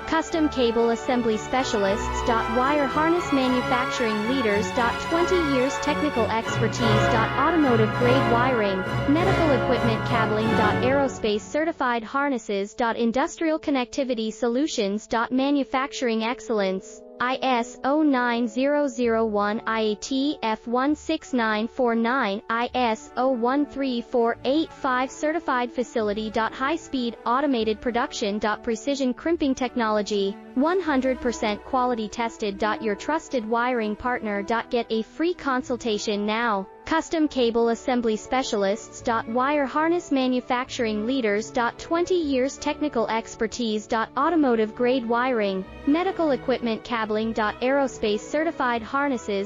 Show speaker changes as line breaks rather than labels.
Custom Cable Assembly Specialists. Wire Harness Manufacturing Leaders. 20 years technical expertise. Automotive grade wiring, medical equipment cabling. Aerospace certified harnesses. Industrial connectivity solutions. Manufacturing excellence. ISO 9001, IATF 16949, ISO 13485 certified facility. High-speed automated production. Precision crimping technology, 100% quality tested. Your trusted wiring partner. Get a free consultation now. Custom Cable Assembly Specialists. Wire Harness Manufacturing Leaders. 20 years technical expertise. Automotive grade wiring, medical equipment cabling. Aerospace certified harnesses.